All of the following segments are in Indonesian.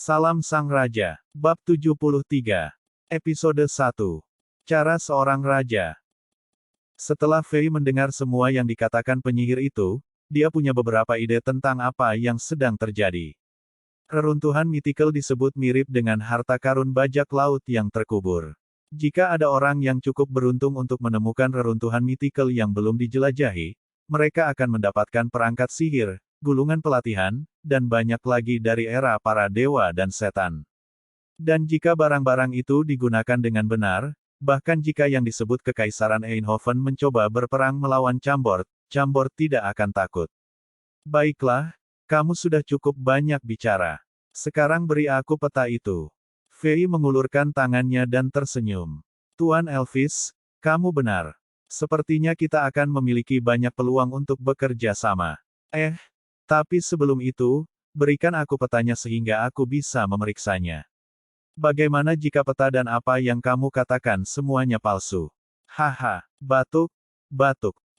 Salam Sang Raja. Bab 73. Episode 1. Cara Seorang Raja. Setelah Fei mendengar semua yang dikatakan penyihir itu, dia punya beberapa ide tentang apa yang sedang terjadi. Reruntuhan mitikal disebut mirip dengan harta karun bajak laut yang terkubur. Jika ada orang yang cukup beruntung untuk menemukan reruntuhan mitikal yang belum dijelajahi, mereka akan mendapatkan perangkat sihir, gulungan pelatihan, dan banyak lagi dari era para dewa dan setan. Dan jika barang-barang itu digunakan dengan benar, bahkan jika yang disebut Kekaisaran Eindhoven mencoba berperang melawan Chambord, Chambord tidak akan takut. Baiklah, kamu sudah cukup banyak bicara. Sekarang beri aku peta itu. Fei mengulurkan tangannya dan tersenyum. Tuan Elvis, kamu benar. Sepertinya kita akan memiliki banyak peluang untuk bekerja sama. Tapi sebelum itu, berikan aku petanya sehingga aku bisa memeriksanya. Bagaimana jika peta dan apa yang kamu katakan semuanya palsu? Haha, batuk.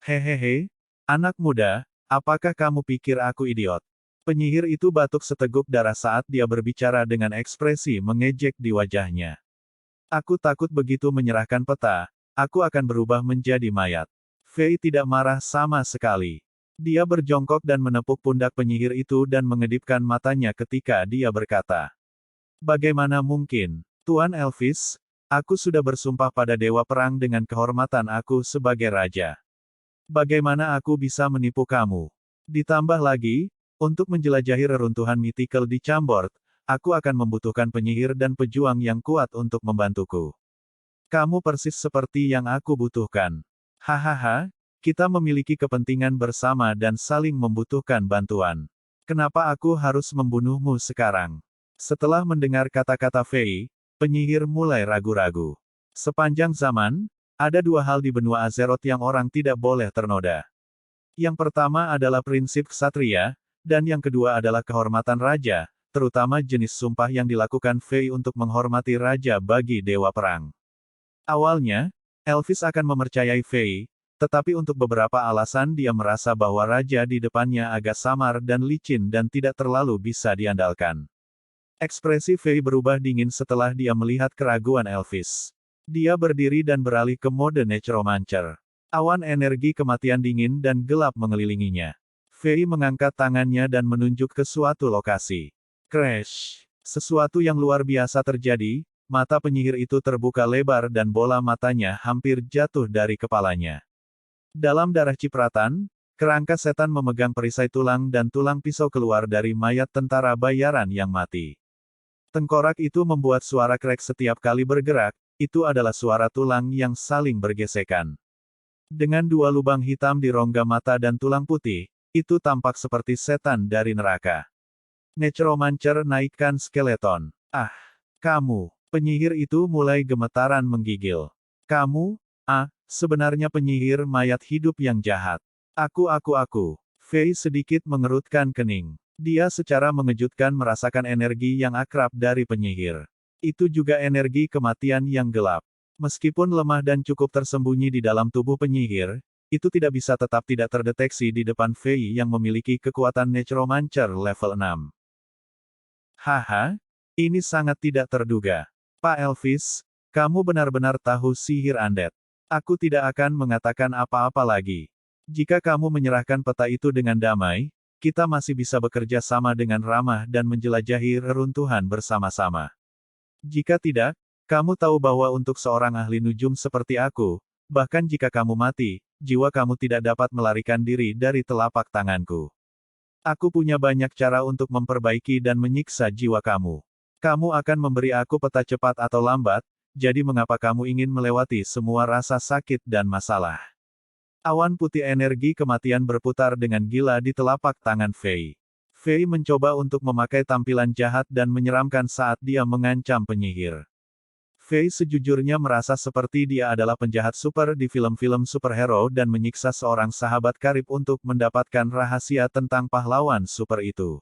Hehehe, anak muda, apakah kamu pikir aku idiot? Penyihir itu batuk seteguk darah saat dia berbicara dengan ekspresi mengejek di wajahnya. Aku takut begitu menyerahkan peta, aku akan berubah menjadi mayat. Fei tidak marah sama sekali. Dia berjongkok dan menepuk pundak penyihir itu dan mengedipkan matanya ketika dia berkata, "Bagaimana mungkin, Tuan Elvis? Aku sudah bersumpah pada Dewa Perang dengan kehormatan aku sebagai raja. Bagaimana aku bisa menipu kamu? Ditambah lagi, untuk menjelajahi reruntuhan mitikal di Chambord, aku akan membutuhkan penyihir dan pejuang yang kuat untuk membantuku. Kamu persis seperti yang aku butuhkan. Hahaha, kita memiliki kepentingan bersama dan saling membutuhkan bantuan. Kenapa aku harus membunuhmu sekarang?" Setelah mendengar kata-kata Fei, penyihir mulai ragu-ragu. Sepanjang zaman, ada dua hal di benua Azeroth yang orang tidak boleh ternoda. Yang pertama adalah prinsip ksatria, dan yang kedua adalah kehormatan raja, terutama jenis sumpah yang dilakukan Fei untuk menghormati raja bagi Dewa Perang. Awalnya, Elvis akan mempercayai Fei, tetapi untuk beberapa alasan dia merasa bahwa raja di depannya agak samar dan licin dan tidak terlalu bisa diandalkan. Ekspresi Fei berubah dingin setelah dia melihat keraguan Elvis. Dia berdiri dan beralih ke mode Necromancer. Awan energi kematian dingin dan gelap mengelilinginya. Fei mengangkat tangannya dan menunjuk ke suatu lokasi. Crash! Sesuatu yang luar biasa terjadi, mata penyihir itu terbuka lebar dan bola matanya hampir jatuh dari kepalanya. Dalam darah cipratan, kerangka setan memegang perisai tulang dan tulang pisau keluar dari mayat tentara bayaran yang mati. Tengkorak itu membuat suara krek setiap kali bergerak, itu adalah suara tulang yang saling bergesekan. Dengan dua lubang hitam di rongga mata dan tulang putih, itu tampak seperti setan dari neraka. Necromancer naikkan skeleton. Kamu. Penyihir itu mulai gemetaran menggigil. Kamu? Sebenarnya penyihir mayat hidup yang jahat. Aku. Fei sedikit mengerutkan kening. Dia secara mengejutkan merasakan energi yang akrab dari penyihir. Itu juga energi kematian yang gelap. Meskipun lemah dan cukup tersembunyi di dalam tubuh penyihir, itu tidak bisa tetap tidak terdeteksi di depan Fei yang memiliki kekuatan Necromancer level 6. Haha, ini sangat tidak terduga. Pak Elvis, kamu benar-benar tahu sihir Undead. Aku tidak akan mengatakan apa-apa lagi. Jika kamu menyerahkan peta itu dengan damai, kita masih bisa bekerja sama dengan ramah dan menjelajahi reruntuhan bersama-sama. Jika tidak, kamu tahu bahwa untuk seorang ahli nujum seperti aku, bahkan jika kamu mati, jiwa kamu tidak dapat melarikan diri dari telapak tanganku. Aku punya banyak cara untuk memperbaiki dan menyiksa jiwa kamu. Kamu akan memberi aku peta cepat atau lambat, jadi mengapa kamu ingin melewati semua rasa sakit dan masalah? Awan putih energi kematian berputar dengan gila di telapak tangan Fei. Fei mencoba untuk memakai tampilan jahat dan menyeramkan saat dia mengancam penyihir. Fei sejujurnya merasa seperti dia adalah penjahat super di film-film superhero dan menyiksa seorang sahabat karib untuk mendapatkan rahasia tentang pahlawan super itu.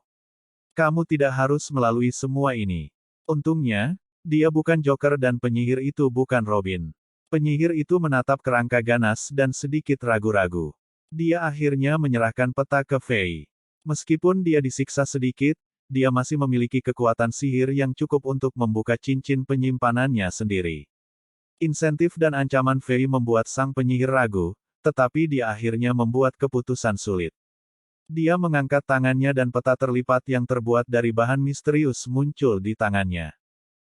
Kamu tidak harus melalui semua ini. Untungnya, dia bukan Joker dan penyihir itu bukan Robin. Penyihir itu menatap kerangka ganas dan sedikit ragu-ragu. Dia akhirnya menyerahkan peta ke Fei. Meskipun dia disiksa sedikit, dia masih memiliki kekuatan sihir yang cukup untuk membuka cincin penyimpanannya sendiri. Insentif dan ancaman Fei membuat sang penyihir ragu, tetapi dia akhirnya membuat keputusan sulit. Dia mengangkat tangannya dan peta terlipat yang terbuat dari bahan misterius muncul di tangannya.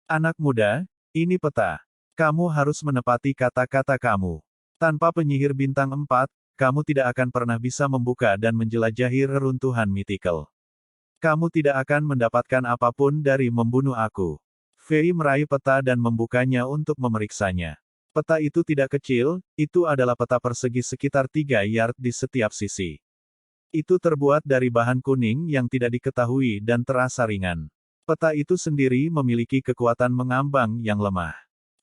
Anak muda, ini peta. Kamu harus menepati kata-kata kamu. Tanpa penyihir bintang 4, kamu tidak akan pernah bisa membuka dan menjelajahi reruntuhan mythical. Kamu tidak akan mendapatkan apapun dari membunuh aku. Fei meraih peta dan membukanya untuk memeriksanya. Peta itu tidak kecil, itu adalah peta persegi sekitar 3 yard di setiap sisi. Itu terbuat dari bahan kuning yang tidak diketahui dan terasa ringan. Peta itu sendiri memiliki kekuatan mengambang yang lemah.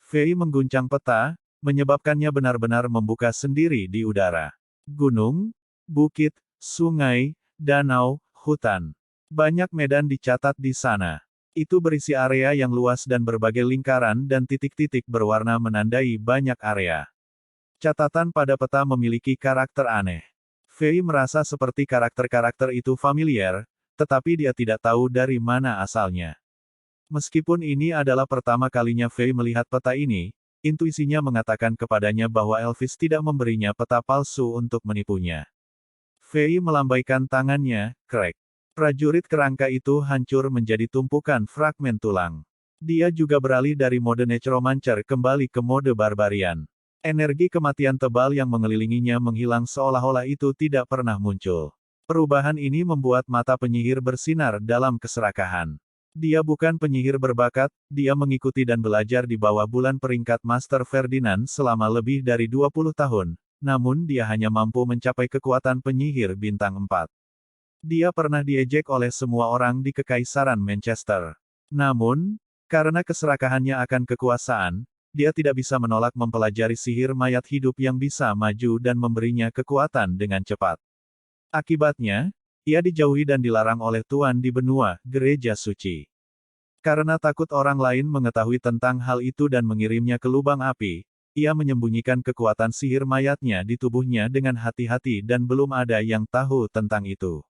Fei mengguncang peta, menyebabkannya benar-benar membuka sendiri di udara. Gunung, bukit, sungai, danau, hutan. Banyak medan dicatat di sana. Itu berisi area yang luas dan berbagai lingkaran dan titik-titik berwarna menandai banyak area. Catatan pada peta memiliki karakter aneh. Fei merasa seperti karakter-karakter itu familiar, tetapi dia tidak tahu dari mana asalnya. Meskipun ini adalah pertama kalinya Fei melihat peta ini, intuisinya mengatakan kepadanya bahwa Elvis tidak memberinya peta palsu untuk menipunya. Fei melambaikan tangannya, krek. Prajurit kerangka itu hancur menjadi tumpukan fragmen tulang. Dia juga beralih dari mode Necromancer kembali ke mode Barbarian. Energi kematian tebal yang mengelilinginya menghilang seolah-olah itu tidak pernah muncul. Perubahan ini membuat mata penyihir bersinar dalam keserakahan. Dia bukan penyihir berbakat, dia mengikuti dan belajar di bawah bulan peringkat Master Ferdinand selama lebih dari 20 tahun, namun dia hanya mampu mencapai kekuatan penyihir bintang 4. Dia pernah diejek oleh semua orang di Kekaisaran Manchester. Namun, karena keserakahannya akan kekuasaan, dia tidak bisa menolak mempelajari sihir mayat hidup yang bisa maju dan memberinya kekuatan dengan cepat. Akibatnya, ia dijauhi dan dilarang oleh Tuan di benua, Gereja Suci. Karena takut orang lain mengetahui tentang hal itu dan mengirimnya ke lubang api, ia menyembunyikan kekuatan sihir mayatnya di tubuhnya dengan hati-hati dan belum ada yang tahu tentang itu.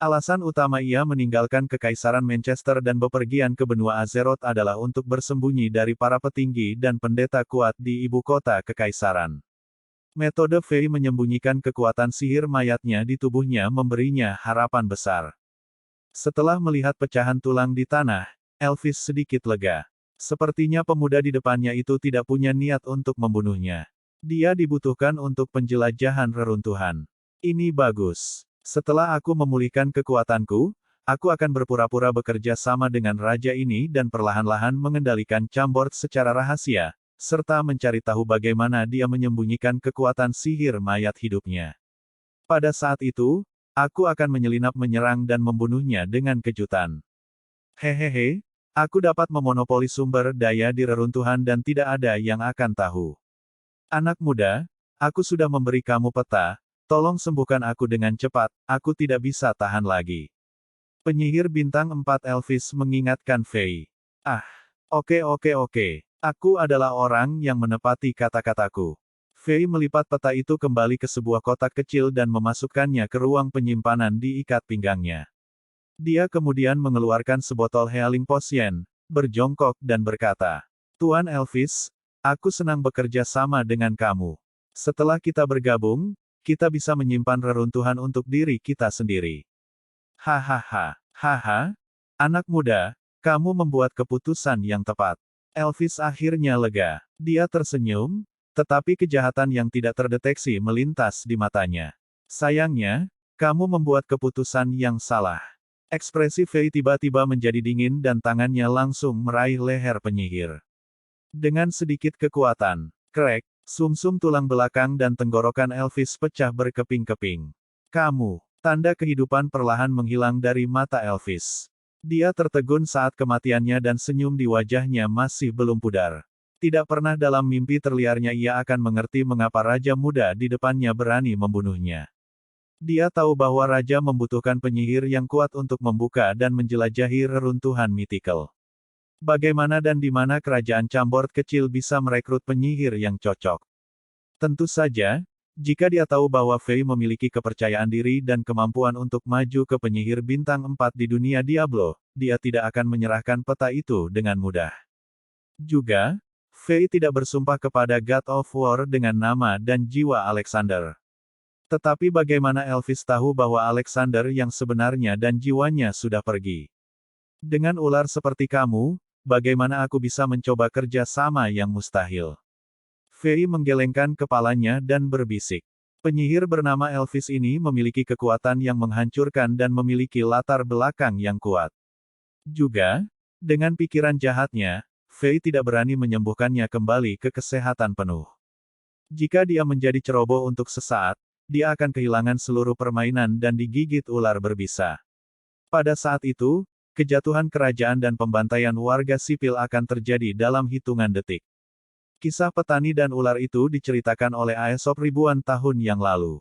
Alasan utama ia meninggalkan Kekaisaran Manchester dan bepergian ke benua Azeroth adalah untuk bersembunyi dari para petinggi dan pendeta kuat di ibu kota Kekaisaran. Metode Fei menyembunyikan kekuatan sihir mayatnya di tubuhnya memberinya harapan besar. Setelah melihat pecahan tulang di tanah, Elvis sedikit lega. Sepertinya pemuda di depannya itu tidak punya niat untuk membunuhnya. Dia dibutuhkan untuk penjelajahan reruntuhan. Ini bagus. Setelah aku memulihkan kekuatanku, aku akan berpura-pura bekerja sama dengan raja ini dan perlahan-lahan mengendalikan Chambord secara rahasia, serta mencari tahu bagaimana dia menyembunyikan kekuatan sihir mayat hidupnya. Pada saat itu, aku akan menyelinap menyerang dan membunuhnya dengan kejutan. Hehehe, aku dapat memonopoli sumber daya di reruntuhan dan tidak ada yang akan tahu. Anak muda, aku sudah memberi kamu peta. Tolong sembuhkan aku dengan cepat, aku tidak bisa tahan lagi. Penyihir bintang 4 Elvis mengingatkan Fei. Oke. Aku adalah orang yang menepati kata-kataku. Fei melipat peta itu kembali ke sebuah kotak kecil dan memasukkannya ke ruang penyimpanan di ikat pinggangnya. Dia kemudian mengeluarkan sebotol Healing Potion, berjongkok dan berkata, Tuan Elvis, aku senang bekerja sama dengan kamu. Setelah kita bergabung, kita bisa menyimpan reruntuhan untuk diri kita sendiri. Hahaha, anak muda, kamu membuat keputusan yang tepat. Elvis akhirnya lega. Dia tersenyum, tetapi kejahatan yang tidak terdeteksi melintas di matanya. Sayangnya, kamu membuat keputusan yang salah. Ekspresi Fei tiba-tiba menjadi dingin dan tangannya langsung meraih leher penyihir. Dengan sedikit kekuatan, krek, sumsum tulang belakang dan tenggorokan Elvis pecah berkeping-keping. Kamu, tanda kehidupan perlahan menghilang dari mata Elvis. Dia tertegun saat kematiannya dan senyum di wajahnya masih belum pudar. Tidak pernah dalam mimpi terliarnya ia akan mengerti mengapa Raja Muda di depannya berani membunuhnya. Dia tahu bahwa Raja membutuhkan penyihir yang kuat untuk membuka dan menjelajahi reruntuhan mythical. Bagaimana dan di mana kerajaan Chambord kecil bisa merekrut penyihir yang cocok? Tentu saja, Jika dia tahu bahwa Fei memiliki kepercayaan diri dan kemampuan untuk maju ke penyihir bintang 4 di dunia Diablo, dia tidak akan menyerahkan peta itu dengan mudah. Juga, Fei tidak bersumpah kepada God of War dengan nama dan jiwa Alexander. Tetapi bagaimana Elvis tahu bahwa Alexander yang sebenarnya dan jiwanya sudah pergi? Dengan ular seperti kamu, bagaimana aku bisa mencoba kerja sama yang mustahil? Fei menggelengkan kepalanya dan berbisik. Penyihir bernama Elvis ini memiliki kekuatan yang menghancurkan dan memiliki latar belakang yang kuat. Juga, dengan pikiran jahatnya, Fei tidak berani menyembuhkannya kembali ke kesehatan penuh. Jika dia menjadi ceroboh untuk sesaat, dia akan kehilangan seluruh permainan dan digigit ular berbisa. Pada saat itu, kejatuhan kerajaan dan pembantaian warga sipil akan terjadi dalam hitungan detik. Kisah petani dan ular itu diceritakan oleh Aesop ribuan tahun yang lalu.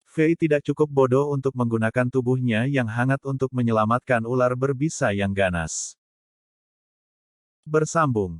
Fei tidak cukup bodoh untuk menggunakan tubuhnya yang hangat untuk menyelamatkan ular berbisa yang ganas. Bersambung.